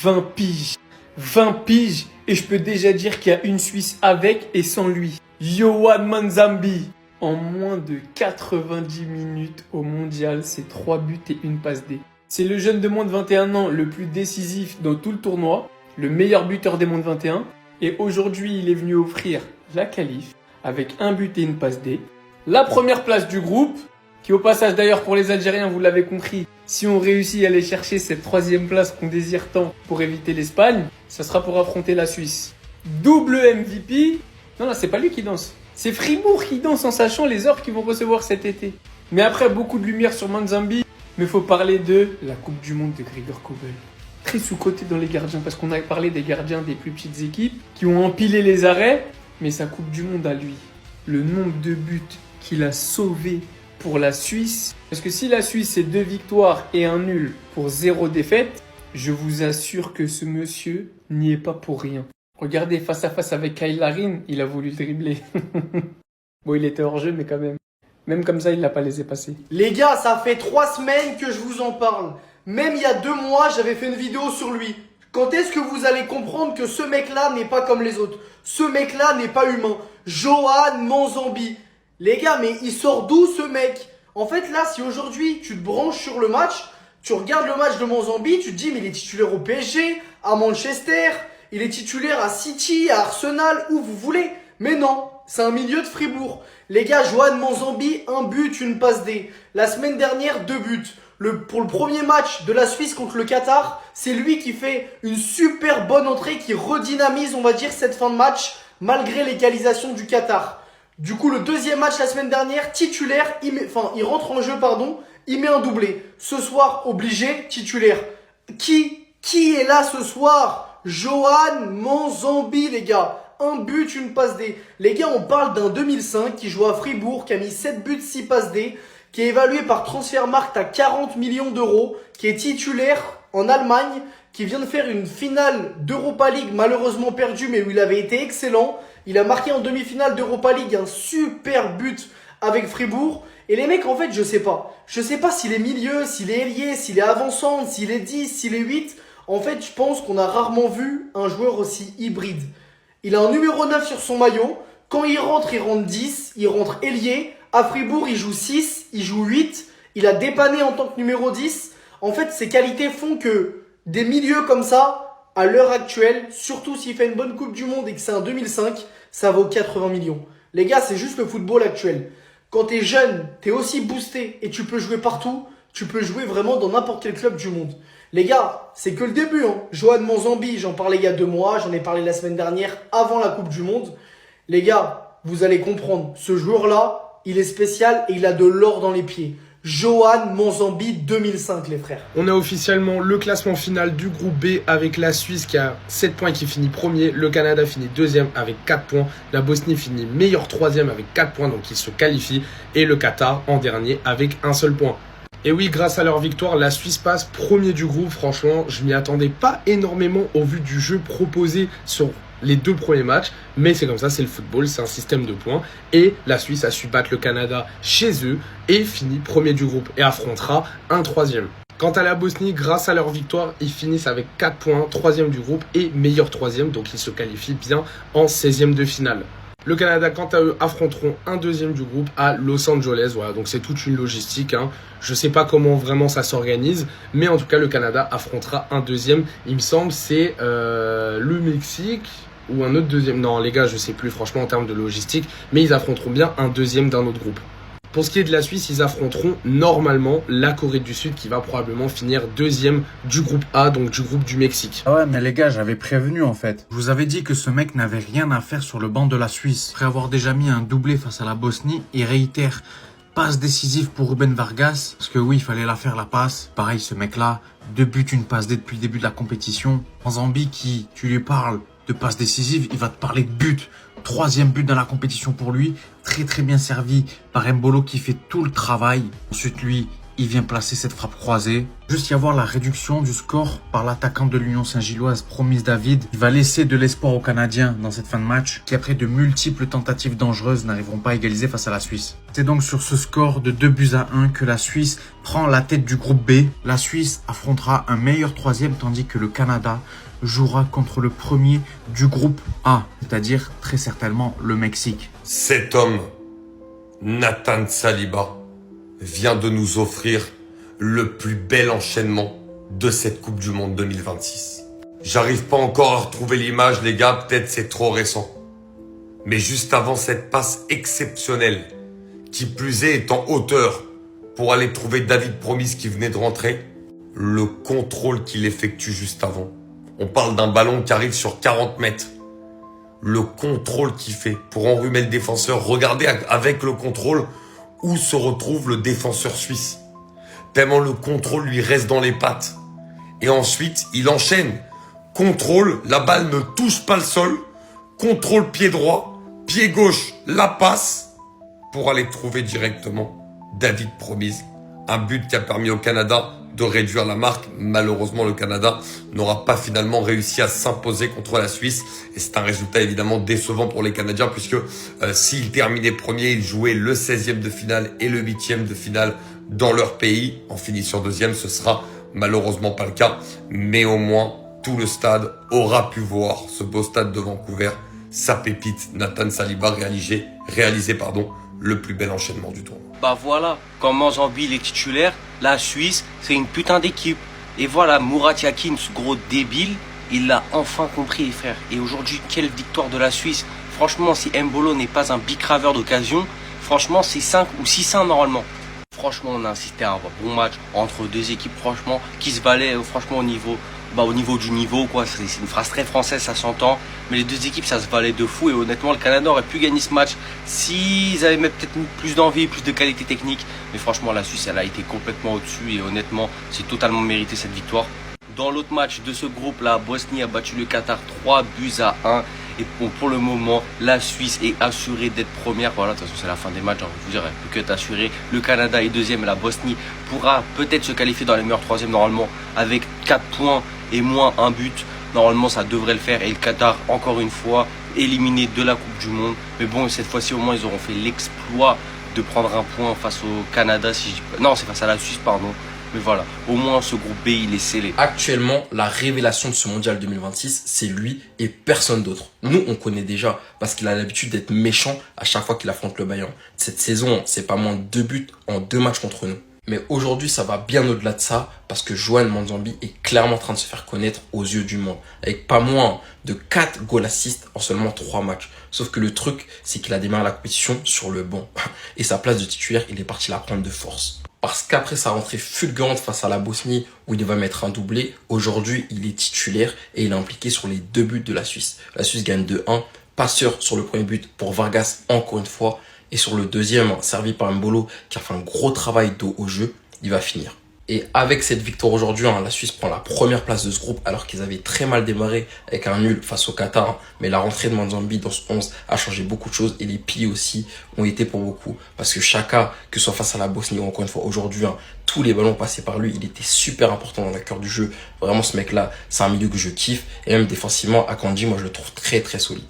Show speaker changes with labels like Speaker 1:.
Speaker 1: 20 piges. 20 piges et je peux déjà dire qu'il y a une Suisse avec et sans lui. Yoann Manzambi. En moins de 90 minutes au mondial, c'est 3 buts et une passe D. C'est le jeune de moins de 21 ans le plus décisif dans tout le tournoi, le meilleur buteur des moins de 21. Et aujourd'hui, il est venu offrir la qualif avec un but et une passe D. La première place du groupe, qui au passage d'ailleurs pour les Algériens, vous l'avez compris, si on réussit à aller chercher cette 3e place qu'on désire tant pour éviter l'Espagne, ça sera pour affronter la Suisse. Double MVP. Non, c'est pas lui qui danse. C'est Fribourg qui danse en sachant les heures qu'ils vont recevoir cet été. Mais après, beaucoup de lumière sur Manzambi. Mais faut parler de la Coupe du Monde de Gregor Kobel. Très sous-coté dans les gardiens, parce qu'on a parlé des gardiens des plus petites équipes qui ont empilé les arrêts. Mais sa Coupe du Monde à lui, le nombre de buts qu'il a sauvés pour la Suisse. Parce que si la Suisse c'est 2 victoires et un nul pour 0 défaite, je vous assure que ce monsieur n'y est pas pour rien. Regardez, face à face avec Kyle Larin, il a voulu le dribbler. Bon, il était hors jeu, mais quand même. Même comme ça, il l'a pas laissé passer.
Speaker 2: Les gars, ça fait 3 semaines que je vous en parle. Même il y a 2 mois, j'avais fait une vidéo sur lui. Quand est-ce que vous allez comprendre que ce mec-là n'est pas comme les autres? Ce mec-là n'est pas humain. Yoann Manzambi. Les gars, mais il sort d'où ce mec? En fait, là, si aujourd'hui tu te branches sur le match, tu regardes le match de Manzambi, tu te dis, mais il est titulaire au PSG, à Manchester, il est titulaire à City, à Arsenal, où vous voulez. Mais non, c'est un milieu de Fribourg. Les gars, Yoann Manzambi, 1 but, une passe D. La semaine dernière, 2 buts. Pour le premier match de la Suisse contre le Qatar, c'est lui qui fait une super bonne entrée qui redynamise, on va dire, cette fin de match, malgré l'égalisation du Qatar. Du coup, le deuxième match la semaine dernière, titulaire, il rentre en jeu, il met un doublé. Ce soir, obligé, titulaire. Qui est là ce soir? Yoann Manzambi, les gars. 1 but, une passe D. Les gars, on parle d'un 2005 qui joue à Fribourg, qui a mis 7 buts, 6 passes D, qui est évalué par Transfermarkt à 40 millions d'euros, qui est titulaire en Allemagne, qui vient de faire une finale d'Europa League, malheureusement perdue, mais où il avait été excellent. Il a marqué en demi-finale d'Europa League un super but avec Fribourg. Et les mecs, en fait, je sais pas. Je sais pas s'il est milieu, s'il est ailier, s'il est avançant, s'il est 10, s'il est 8. En fait, je pense qu'on a rarement vu un joueur aussi hybride. Il a un numéro 9 sur son maillot. Quand il rentre 10. Il rentre ailier. À Fribourg, il joue 6, il joue 8. Il a dépanné en tant que numéro 10. En fait, ses qualités font que des milieux comme ça, à l'heure actuelle, surtout s'il fait une bonne Coupe du Monde et que c'est un 2005, ça vaut 80 millions. Les gars, c'est juste le football actuel. Quand t'es jeune, t'es aussi boosté et tu peux jouer partout. Tu peux jouer vraiment dans n'importe quel club du monde. Les gars, c'est que le début. Yoann Manzambi, j'en parlais il y a 2 mois. J'en ai parlé la semaine dernière, avant la Coupe du Monde. Les gars, vous allez comprendre. Ce joueur-là, il est spécial et il a de l'or dans les pieds. Yoann Manzambi 2005, les frères.
Speaker 3: On a officiellement le classement final du groupe B avec la Suisse qui a 7 points et qui finit premier. Le Canada finit 2e avec 4 points. La Bosnie finit meilleur 3e avec 4 points, donc il se qualifie. Et le Qatar en dernier avec un seul point. Et oui, grâce à leur victoire, la Suisse passe premier du groupe. Franchement, je m'y attendais pas énormément au vu du jeu proposé sur les 2 premiers matchs. Mais c'est comme ça, c'est le football, c'est un système de points. Et la Suisse a su battre le Canada chez eux et finit premier du groupe et affrontera un 3e. Quant à la Bosnie, grâce à leur victoire, ils finissent avec 4 points, 3e du groupe et meilleur 3e. Donc ils se qualifient bien en 16e de finale. Le Canada, quant à eux, affronteront un 2e du groupe à Los Angeles. Voilà, donc c'est toute une logistique. Je sais pas comment vraiment ça s'organise, mais en tout cas, le Canada affrontera un 2e. Il me semble c'est le Mexique ou un autre 2e. Non, les gars, je sais plus franchement en termes de logistique, mais ils affronteront bien un 2e d'un autre groupe. Pour ce qui est de la Suisse, ils affronteront normalement la Corée du Sud qui va probablement finir 2e du groupe A, donc du groupe du Mexique.
Speaker 4: Ah ouais, mais les gars, j'avais prévenu en fait. Je vous avais dit que ce mec n'avait rien à faire sur le banc de la Suisse. Après avoir déjà mis un doublé face à la Bosnie, il réitère passe décisive pour Ruben Vargas. Parce que oui, il fallait la faire la passe. Pareil, ce mec-là, 2 buts, une passe D depuis le début de la compétition. Manzambi qui, tu lui parles de passe décisive, il va te parler de but. 3e but dans la compétition pour lui, très très bien servi par Mbolo qui fait tout le travail. Ensuite lui, il vient placer cette frappe croisée. Juste y avoir la réduction du score par l'attaquant de l'Union Saint-Gilloise, Promise David. Il va laisser de l'espoir aux Canadiens dans cette fin de match, qui après de multiples tentatives dangereuses n'arriveront pas à égaliser face à la Suisse. C'est donc sur ce score de 2-1 que la Suisse prend la tête du groupe B. La Suisse affrontera un meilleur troisième, tandis que le Canada jouera contre le premier du groupe A, c'est-à-dire très certainement le Mexique.
Speaker 5: Cet homme, Nathan Saliba, vient de nous offrir le plus bel enchaînement de cette Coupe du Monde 2026. J'arrive pas encore à retrouver l'image, les gars, peut-être c'est trop récent. Mais juste avant cette passe exceptionnelle, qui plus est en hauteur, pour aller trouver David Promise qui venait de rentrer, le contrôle qu'il effectue juste avant. On parle d'un ballon qui arrive sur 40 mètres. Le contrôle qu'il fait pour enrhumer le défenseur. Regardez avec le contrôle où se retrouve le défenseur suisse. Tellement le contrôle lui reste dans les pattes. Et ensuite, il enchaîne. Contrôle, la balle ne touche pas le sol. Contrôle pied droit, pied gauche, la passe pour aller trouver directement David Promise. Un but qui a permis au Canada de réduire la marque. Malheureusement, le Canada n'aura pas finalement réussi à s'imposer contre la Suisse. Et c'est un résultat évidemment décevant pour les Canadiens puisque s'ils terminaient premiers, ils jouaient le 16e de finale et le 8e de finale dans leur pays. En finissant deuxième, ce sera malheureusement pas le cas. Mais au moins, tout le stade aura pu voir, ce beau stade de Vancouver, sa pépite Nathan Saliba réaliser le plus bel enchaînement du tournoi.
Speaker 6: Bah voilà, quand Manzambi il est titulaire, la Suisse, c'est une putain d'équipe. Et voilà, Murat Yakin, ce gros débile, il l'a enfin compris, les frères. Et aujourd'hui, quelle victoire de la Suisse. Franchement, si Mbolo n'est pas un bicraveur d'occasion, franchement, c'est 5 ou 6-1 normalement. Franchement, on a assisté à un bon match entre deux équipes, franchement, qui se valaient franchement au niveau du niveau, quoi. C'est une phrase très française, ça s'entend. Mais les deux équipes, ça se valait de fou. Et honnêtement, le Canada aurait pu gagner ce match s'ils avaient peut-être plus d'envie, plus de qualité technique. Mais franchement, la Suisse, elle a été complètement au-dessus. Et honnêtement, c'est totalement mérité cette victoire. Dans l'autre match de ce groupe, la Bosnie a battu le Qatar 3-1. Et bon, pour le moment, la Suisse est assurée d'être première. Voilà, de toute façon, c'est la fin des matchs. J'ai envie de vous dire, elle peut que être assurée. Le Canada est deuxième et la Bosnie pourra peut-être se qualifier dans les meilleurs troisièmes normalement avec 4 points et moins un but. Normalement, ça devrait le faire. Et le Qatar, encore une fois, éliminé de la Coupe du Monde. Mais bon, cette fois-ci, au moins, ils auront fait l'exploit de prendre un point face au Canada. Non, c'est face à la Suisse, pardon. Mais voilà, au moins ce groupe B, il est scellé.
Speaker 7: Actuellement, la révélation de ce mondial 2026, c'est lui et personne d'autre. Nous, on connaît déjà parce qu'il a l'habitude d'être méchant à chaque fois qu'il affronte le Bayern. Cette saison, c'est pas moins de 2 buts en 2 matchs contre nous. Mais aujourd'hui, ça va bien au-delà de ça parce que Johan Manzambi est clairement en train de se faire connaître aux yeux du monde. Avec pas moins de 4 goal assists en seulement 3 matchs. Sauf que le truc, c'est qu'il a démarré la compétition sur le banc. Et sa place de titulaire, il est parti la prendre de force. Parce qu'après sa rentrée fulgurante face à la Bosnie, où il va mettre un doublé, aujourd'hui, il est titulaire et il est impliqué sur les 2 buts de la Suisse. La Suisse gagne 2-1, passeur sur le premier but pour Vargas, encore une fois. Et sur le deuxième, servi par Mbolo, qui a fait un gros travail dos au jeu, il va finir. Et avec cette victoire aujourd'hui, la Suisse prend la première place de ce groupe alors qu'ils avaient très mal démarré avec un nul face au Qatar. Mais la rentrée de Manzambi dans ce 11 a changé beaucoup de choses et les piliers aussi ont été pour beaucoup. Parce que Chaka, que ce soit face à la Bosnie ou encore une fois aujourd'hui, tous les ballons passés par lui, il était super important dans le cœur du jeu. Vraiment ce mec-là, c'est un milieu que je kiffe. Et même défensivement, Akanji, moi je le trouve très très solide.